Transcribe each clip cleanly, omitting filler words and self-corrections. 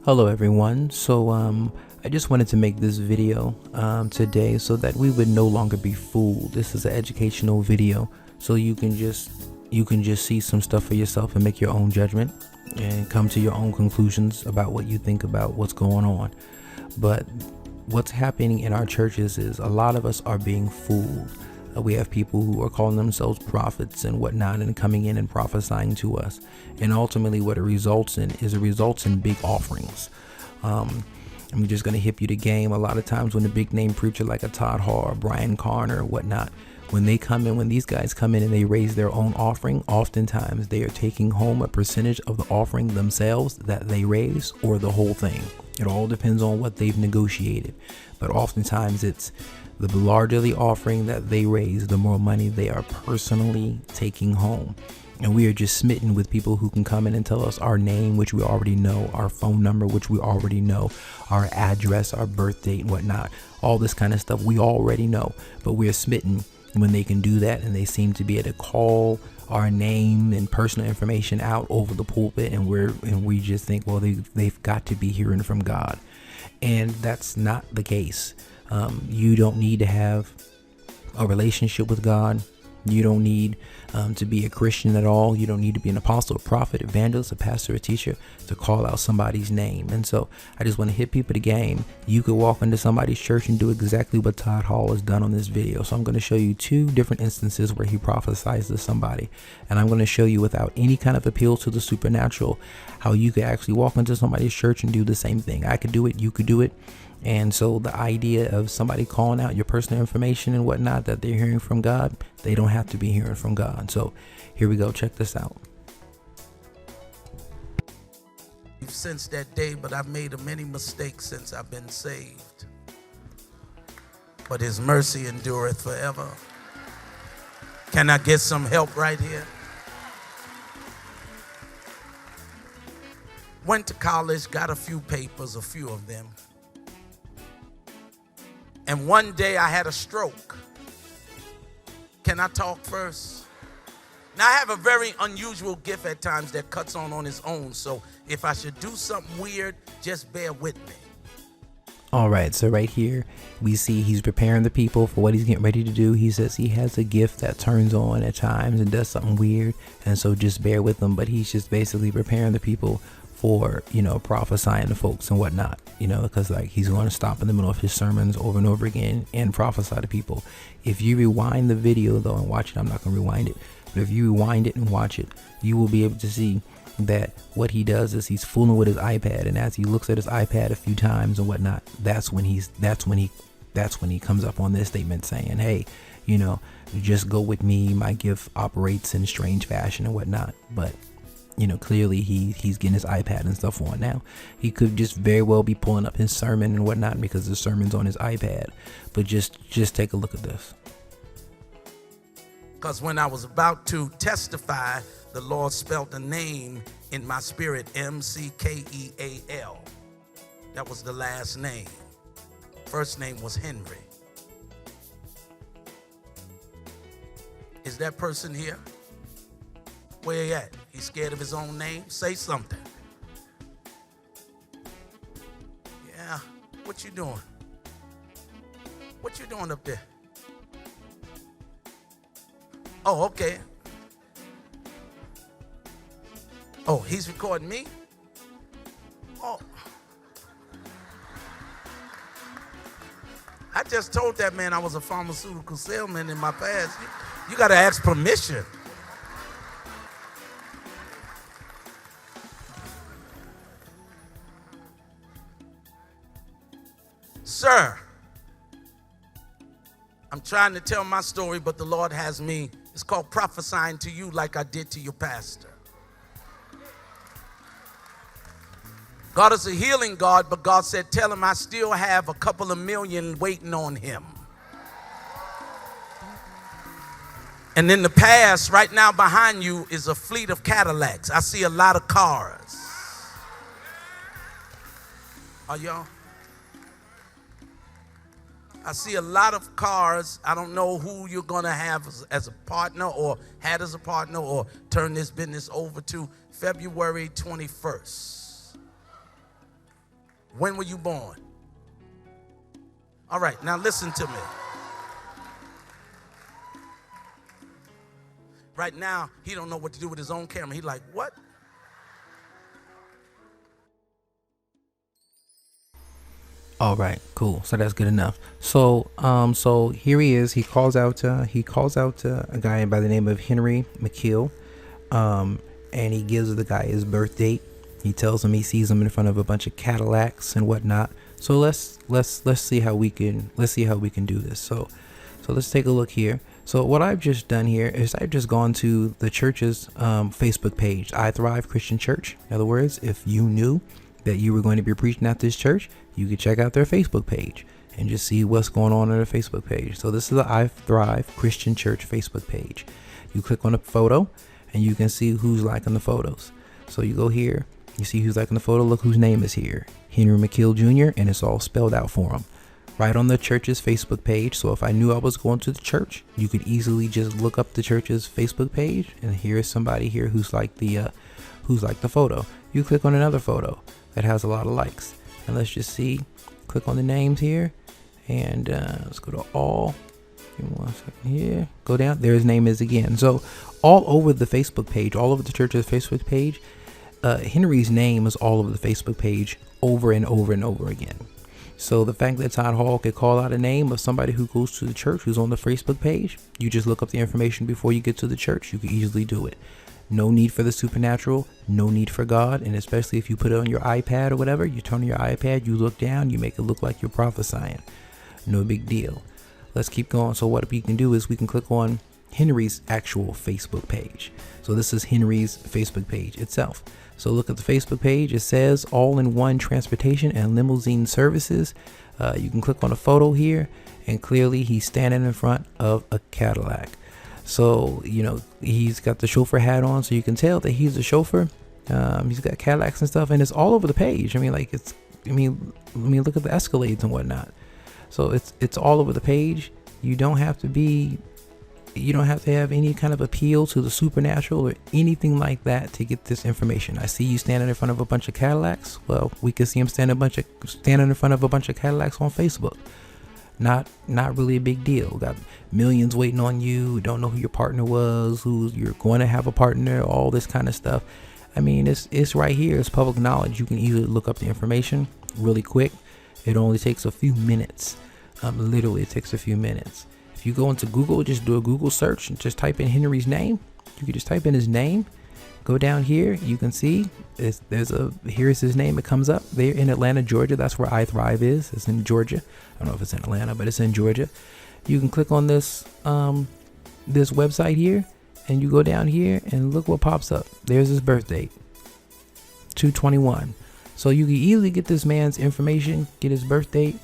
Hello everyone. I just wanted to make this video today so that we would no longer be fooled. This is an educational video, so you can just see some stuff for yourself and make your own judgment and come to your own conclusions about what you think about what's going on. But what's happening in our churches is a lot of us are being fooled. We have people who are calling themselves prophets and whatnot and coming in and prophesying to us. And ultimately what it results in big offerings. I'm just going to hip you to game. A lot of times when a big name preacher like a Todd Hall or Brian Carn or whatnot, when these guys come in and they raise their own offering, oftentimes they are taking home a percentage of the offering themselves that they raise, or the whole thing. It all depends on what they've negotiated. But oftentimes it's the larger the offering that they raise, the more money they are personally taking home. And we are just smitten with people who can come in and tell us our name, which we already know, our phone number, which we already know, our address, our birth date and whatnot. All this kind of stuff we already know, but we are smitten when they can do that, and they seem to be able to call our name and personal information out over the pulpit, and we just think, well, they've got to be hearing from God. And that's not the case. You don't need to have a relationship with God. You don't need to be a Christian at all. You don't need to be an apostle, a prophet, evangelist, a pastor, a teacher to call out somebody's name. And so I just want to hit people to game. You could walk into somebody's church and do exactly what Todd Hall has done on this video. So I'm going to show you two different instances where he prophesies to somebody. And I'm going to show you, without any kind of appeal to the supernatural, how you could actually walk into somebody's church and do the same thing. I could do it. You could do it. And so the idea of somebody calling out your personal information and whatnot, that they're hearing from God, they don't have to be hearing from God. So here we go. Check this out. Since that day, but I've made many mistakes since I've been saved. But his mercy endureth forever. Can I get some help right here? Went to college, got a few papers, a few of them. And one day I had a stroke. Can I talk first? Now, I have a very unusual gift at times that cuts on its own. So if I should do something weird, just bear with me. All right, so right here, we see he's preparing the people for what he's getting ready to do. He says he has a gift that turns on at times and does something weird. And so just bear with him. But he's just basically preparing the people for, prophesying to folks and whatnot, because like he's going to stop in the middle of his sermons over and over again and prophesy to people. If you rewind the video though and watch it, I'm not going to rewind it, but if you rewind it and watch it, you will be able to see that what he does is he's fooling with his iPad, and as he looks at his iPad a few times and whatnot, that's when he comes up on this statement saying, hey, just go with me, my gift operates in strange fashion and whatnot. But clearly he's getting his iPad and stuff on now. He could just very well be pulling up his sermon and whatnot because the sermon's on his iPad. But just take a look at this. Because when I was about to testify, the Lord spelled the name in my spirit, M-C-K-E-A-L. That was the last name. First name was Henry. Is that person here? Where he at? He's scared of his own name? Say something. Yeah. What you doing? What you doing up there? Oh, okay. Oh, he's recording me? Oh. I just told that man I was a pharmaceutical salesman in my past. You got to ask permission. Sir, I'm trying to tell my story, but the Lord has me. It's called prophesying to you like I did to your pastor. God is a healing God, but God said, tell him I still have a couple of million waiting on him. And in the past, right now behind you is a fleet of Cadillacs. I see a lot of cars. Are y'all? I see a lot of cars. I don't know who you're going to have as a partner or had as a partner or turn this business over to. February 21st. When were you born? All right, now listen to me. Right now, he don't know what to do with his own camera. He like, what? All right, cool. So that's good enough. So, so here he is. He calls out a guy by the name of Henry McKeel, and he gives the guy his birth date. He tells him he sees him in front of a bunch of Cadillacs and whatnot. So let's see how we can do this. So let's take a look here. So what I've just done here is I've just gone to the church's Facebook page, I Thrive Christian Church. In other words, if you knew that you were going to be preaching at this church, you could check out their Facebook page and just see what's going on their Facebook page. So this is the I Thrive Christian Church Facebook page. You click on a photo and you can see who's liking the photos. So you go here, you see who's liking the photo. Look whose name is here, Henry McKeel Jr., and it's all spelled out for him right on the church's Facebook page. So if I knew I was going to the church, you could easily just look up the church's Facebook page, and here's somebody here who's like the photo. You click on another photo that has a lot of likes, and let's just see. Click on the names here, and let's go to all. Give me 1 second here. Go down. There his name is again. So all over the Facebook page, all over the church's Facebook page, Henry's name is all over the Facebook page over and over and over again. So the fact that Todd Hall could call out a name of somebody who goes to the church who's on the Facebook page, you just look up the information before you get to the church. You can easily do it. No need for the supernatural, no need for God. And especially if you put it on your iPad or whatever, you turn on your iPad, you look down, you make it look like you're prophesying. No big deal. Let's keep going. So what we can do is we can click on Henry's actual Facebook page. So this is Henry's Facebook page itself. So look at the Facebook page. It says all-in-one transportation and limousine services. You can click on a photo here, and clearly he's standing in front of a Cadillac. So, you know, he's got the chauffeur hat on, so you can tell that he's a chauffeur. He's got Cadillacs and stuff, and it's all over the page. I mean, like I mean, look at the Escalades and whatnot. So it's all over the page. You don't have to have any kind of appeal to the supernatural or anything like that to get this information. I see you standing in front of a bunch of Cadillacs. Well, we can see him standing in front of a bunch of Cadillacs on Facebook. Not really a big deal. Got millions waiting on you. Don't know who your partner was, who you're going to have a partner, all this kind of stuff. I mean, it's right here. It's public knowledge. You can easily look up the information really quick. It only takes a few minutes. Literally, it takes a few minutes. If you go into Google, just do a Google search and just type in Henry's name. You can just type in his name. Go down here. You can see here's his name. It comes up there in Atlanta, Georgia. That's where I Thrive is. It's in Georgia. I don't know if it's in Atlanta, but it's in Georgia. You can click on this website here, and you go down here and look what pops up. There's his birth date, 2/21. So you can easily get this man's information, get his birth date.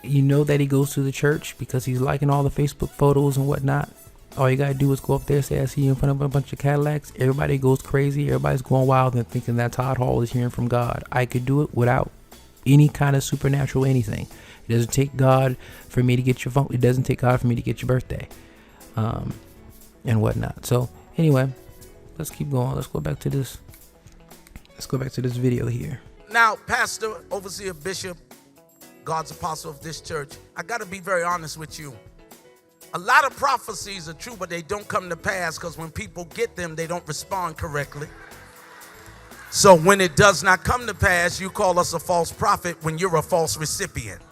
You know that he goes to the church because he's liking all the Facebook photos and whatnot. All you gotta do is go up there, say I see you in front of a bunch of Cadillacs. Everybody goes crazy. Everybody's going wild and thinking that Todd Hall is hearing from God. I could do it without any kind of supernatural anything. It doesn't take God for me to get your phone. It doesn't take God for me to get your birthday, and whatnot. So anyway, let's keep going. Let's go back to this. Let's go back to this video here. Now, Pastor, Overseer, Bishop, God's apostle of this church, I got to be very honest with you. A lot of prophecies are true, but they don't come to pass because when people get them, they don't respond correctly. So when it does not come to pass, you call us a false prophet when you're a false recipient.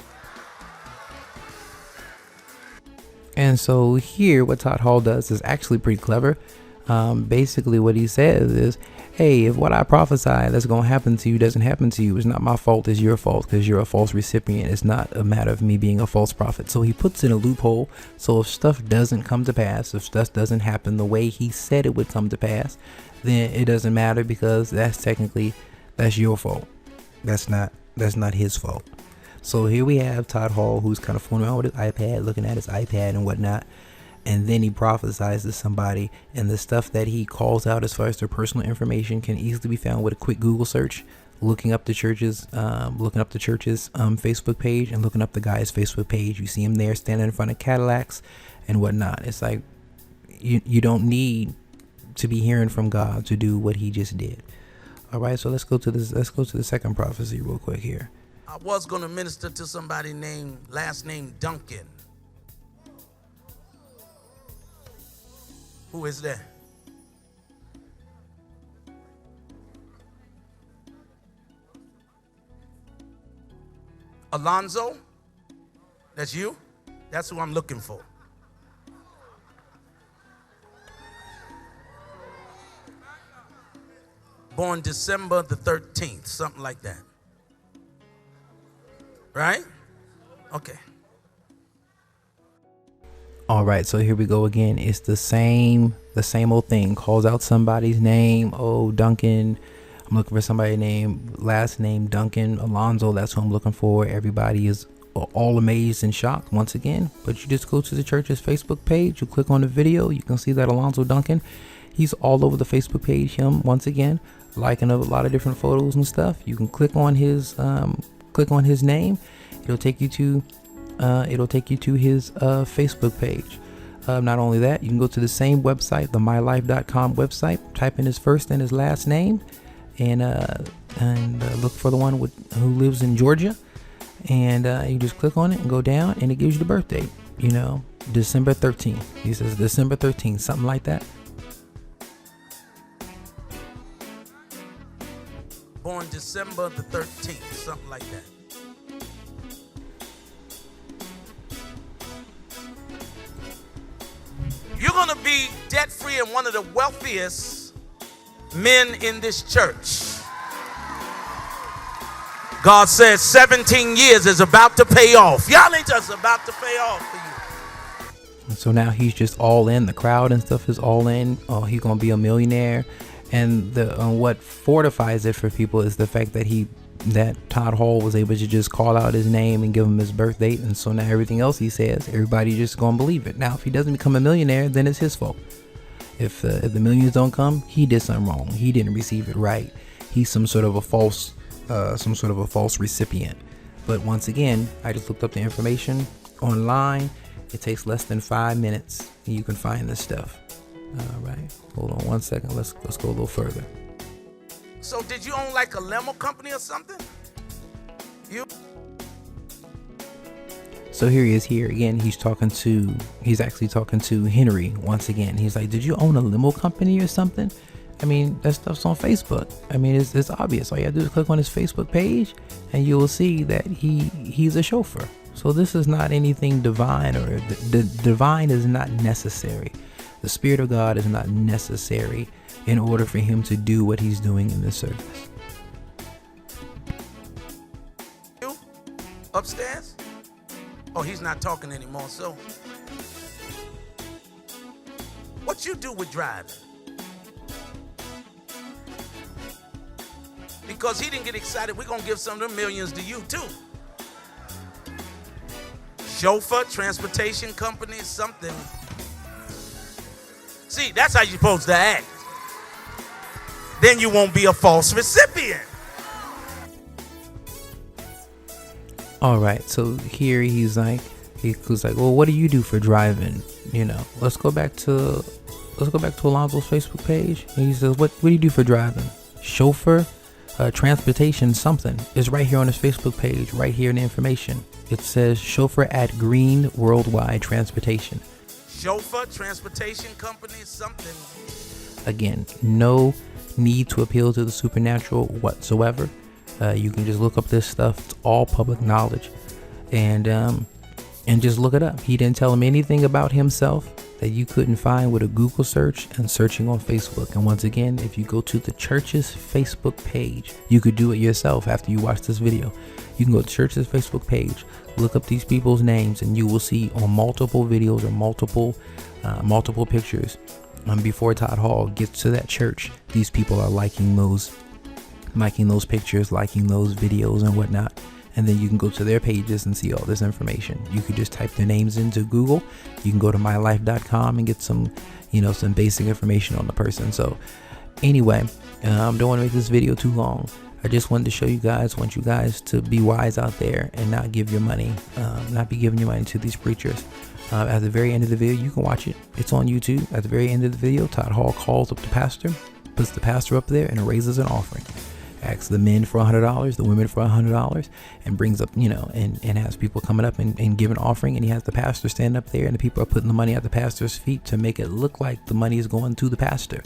And so here, what Todd Hall does is actually pretty clever. Basically what he says is, hey, if what I prophesy that's going to happen to you doesn't happen to you, it's not my fault, it's your fault because you're a false recipient. It's not a matter of me being a false prophet. So he puts in a loophole. So if stuff doesn't come to pass, if stuff doesn't happen the way he said it would come to pass, then it doesn't matter because that's your fault. That's not his fault. So here we have Todd Hall, who's kind of fooling around with his iPad, looking at his iPad and whatnot. And then he prophesies to somebody, and the stuff that he calls out as far as their personal information can easily be found with a quick Google search, looking up the church's Facebook page and looking up the guy's Facebook page. You see him there standing in front of Cadillacs and whatnot. It's like you don't need to be hearing from God to do what he just did. All right, so let's go to the second prophecy real quick here. I was going to minister to somebody named, last name Duncan. Who is that? Alonzo? That's you? That's who I'm looking for. Born December the 13th, something like that. Right? Okay. All right, so here we go again. It's the same old thing. Calls out somebody's name. Oh, Duncan. I'm looking for somebody named, last name Duncan. Alonzo, that's who I'm looking for. Everybody is all amazed and shocked once again. But you just go to the church's Facebook page. You click on the video. You can see that Alonzo Duncan, he's all over the Facebook page. Him once again, liking a lot of different photos and stuff. You can click on his name. It'll take you to his Facebook page. Not only that, you can go to the same website, the mylife.com website, type in his first and his last name, and look for the one who lives in Georgia, and you just click on it and go down, and it gives you the birth date. You know, December 13th. He says December 13th, something like that. Born December the 13th, something like that. You're going to be debt-free and one of the wealthiest men in this church. God says 17 years is about to pay off. Y'all ain't just about to pay off for you. And so now he's just all in. The crowd and stuff is all in. Oh, he's going to be a millionaire. And what fortifies it for people is the fact that Todd Hall was able to just call out his name and give him his birth date. And so now everything else he says, everybody just going to believe it. Now, if he doesn't become a millionaire, then it's his fault. If the millions don't come, he did something wrong. He didn't receive it right. He's some sort of a false recipient. But once again, I just looked up the information online. It takes less than 5 minutes and you can find this stuff. All right, hold on one second. Let's go a little further. So did you own like a limo company or something? So here he is here again. He's actually talking to Henry once again. He's like, did you own a limo company or something? I mean, that stuff's on Facebook. I mean, it's obvious. All you have to do is click on his Facebook page and you will see that he's a chauffeur. So this is not anything divine, or the divine is not necessary. The Spirit of God is not necessary in order for him to do what he's doing in this service. You upstairs? Oh, he's not talking anymore. So what you do with driving? Because he didn't get excited, we're going to give some of them millions to you too. Chauffeur, transportation company, something. See, that's how you're supposed to act. Then you won't be a false recipient. All right, so here he's like, well, what do you do for driving? You know, let's go back to Alonzo's Facebook page. And he says, what do you do for driving? Chauffeur, transportation, something. It's right here on his Facebook page, right here in the information. It says chauffeur at Green Worldwide Transportation. Chauffeur, transportation company, something. Again, no need to appeal to the supernatural whatsoever. You can just look up this stuff. It's all public knowledge, and just look it up. He didn't tell him anything about himself that you couldn't find with a Google search and searching on Facebook. And once again, if you go to the church's Facebook page, you could do it yourself after you watch this video. You can go to church's Facebook page, look up these people's names, and you will see on multiple videos or multiple pictures before Todd Hall gets to that church, these people are liking those pictures, liking those videos and whatnot. And then you can go to their pages and see all this information. You could just type their names into Google. You can go to mylife.com and get some basic information on the person. So anyway, don't want to make this video too long. I just wanted to show you guys, want you guys to be wise out there and not give your money, not be giving your money to these preachers. At the very end of the video, you can watch it. It's on YouTube. At the very end of the video, Todd Hall calls up the pastor, puts the pastor up there, and raises an offering. asks the men for $100, the women for $100, and brings up, and has people coming up and give an offering, and he has the pastor stand up there, and the people are putting the money at the pastor's feet to make it look like the money is going to the pastor.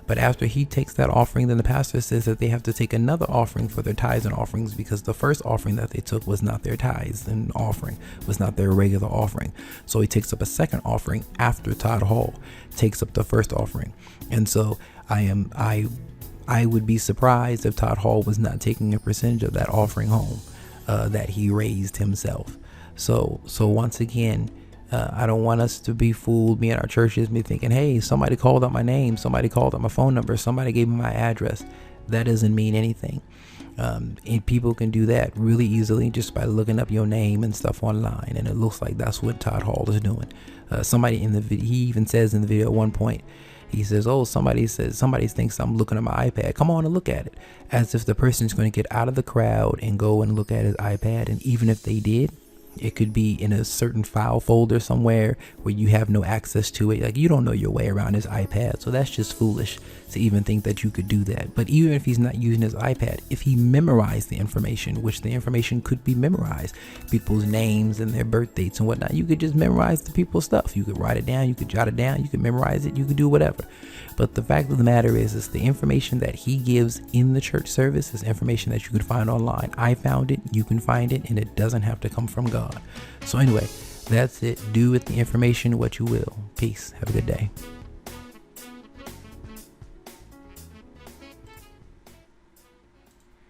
But after he takes that offering, then the pastor says that they have to take another offering for their tithes and offerings, because the first offering that they took was not their tithes and offering, was not their regular offering. So he takes up a second offering after Todd Hall takes up the first offering. And so I would be surprised if Todd Hall was not taking a percentage of that offering home that he raised himself. So once again, I don't want us to be fooled, me and our churches, me thinking, hey, somebody called out my name, somebody called out my phone number, somebody gave me my address. That doesn't mean anything. And people can do that really easily just by looking up your name and stuff online, and it looks like that's what Todd Hall is doing. Somebody in the video, he even says in the video at one point, he says, oh, somebody thinks I'm looking at my iPad. Come on and look at it. As if the person's going to get out of the crowd and go and look at his iPad. And even if they did, it could be in a certain file folder somewhere where you have no access to it. Like, you don't know your way around his iPad. So that's just foolish to even think that you could do that. But even if he's not using his iPad, if he memorized the information, which the information could be memorized, people's names and their birth dates and whatnot, you could just memorize the people's stuff. You could write it down, you could jot it down, you could memorize it, you could do whatever. But the fact of the matter is the information that he gives in the church service is information that you can find online. I found it, you can find it, and it doesn't have to come from God. So anyway, that's it. Do with the information what you will. Peace. Have a good day.